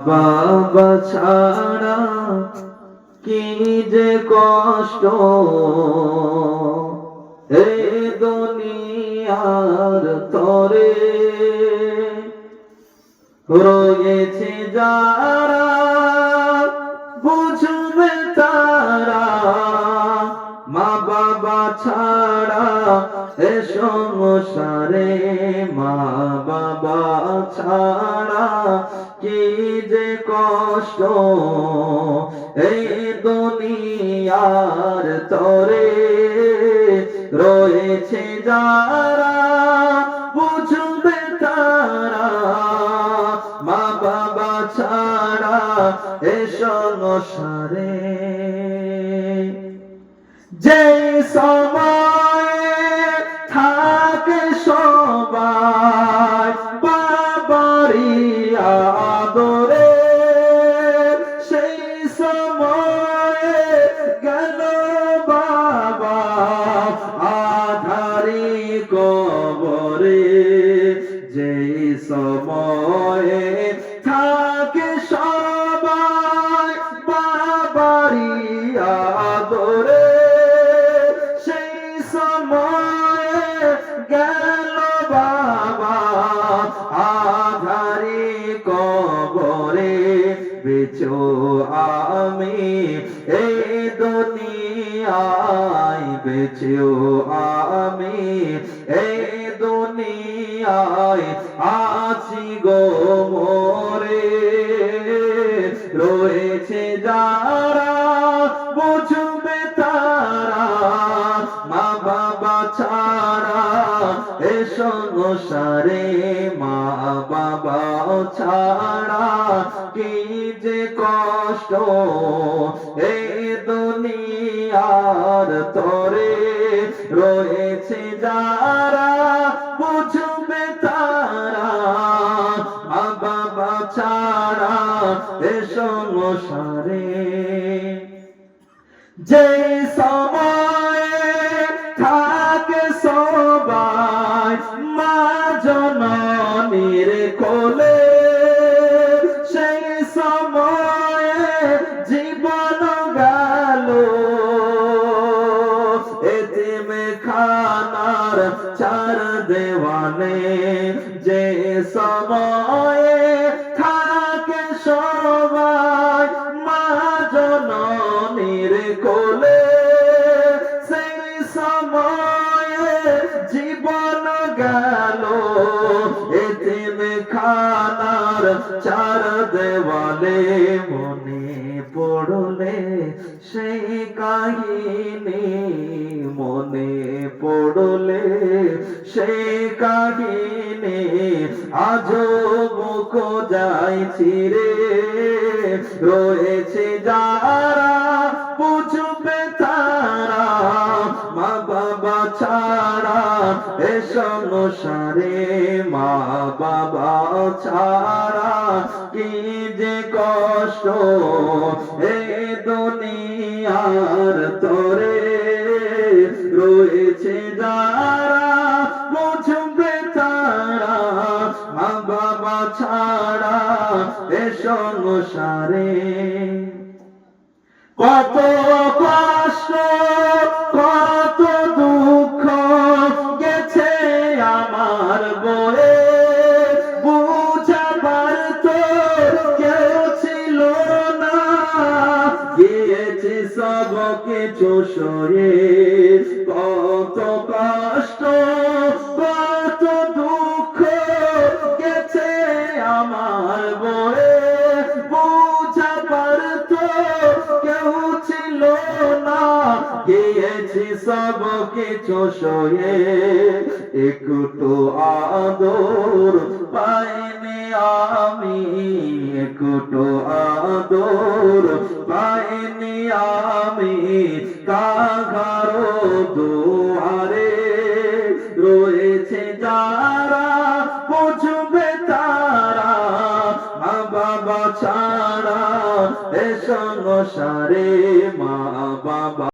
বাবা ছাড়া কি যে কষ্ট এই দুনিয়ার তরে রয়েছে যারা বুঝবে তারা মা বাবা ছাড়া এ সংসারে মা বাবা ছাড়া কি যে কষ্ট এই দুনিয়ার তরে রয়েছে যারা বুঝবে তারা মা বাবা ছাড়া এ সংসারে যে সময়ে থাকে সবাই বাবারি আদরে সেই সময়ে গেল বাবা আধারি কবরে যে সময়ে থাকে সবাই বাবারি আদরে সেই সময়ে গেল বাবা আধারি কবরে বেচো আমি এই দুনিয়ায় বেচো আমি এই দুনিয়ায় আছি গো মোরে রয়েছে যারা বুঝবে তারা মা বাবা ছাড়া এ সংসারে মা বাবা ছাড়া কি যে কষ্ট এই দুনিয়ার তরে রয়েছে যারা বুঝবে তারা মা বাবা ছাড়া এ সংসারে যে সময়ে থাকে সবাই মা জননীর কোলে সেই সময়ে জীবন গেল এতিম খানার চার দেওয়ানে যে সময়ে থাকে সবাই মা জননীর কোলে সেই সময়ে জীবন গেল এতিম খানার চার দেওয়ালে মনে পড়লে সেই কাহিনী মনে পড়লে সেই কাহিনী আজও মুখ যাইছি রে রয়েছে যারা বুঝবে তারা মা বাবা ছাড়া এ সংসারে মা বাবা ছাড়া কি যে কষ্ট এ দুনিয়ার তরে রয়েছে যারা বুঝবে তারা মা বাবা ছাড়া এ সংসারে কত কষ্ট কত দুঃখ গেছে আমার বয়ে বুঝাবার তো কেউ ছিল না গিয়েছে সব কিছু সয়ে কত কষ্ট কত দুঃখ গেছে আমার বয়ে বুঝাবার তো কেউ ছিল না গিয়েছি সব কিছু সয়ে একটু আদর পাইনি আমি একটু আদর পাইনি আমি কাহারো দুয়ারে রয়েছে যারা বুঝবে তারা মা বাবা ছাড়া এ সংসারে মা বাবা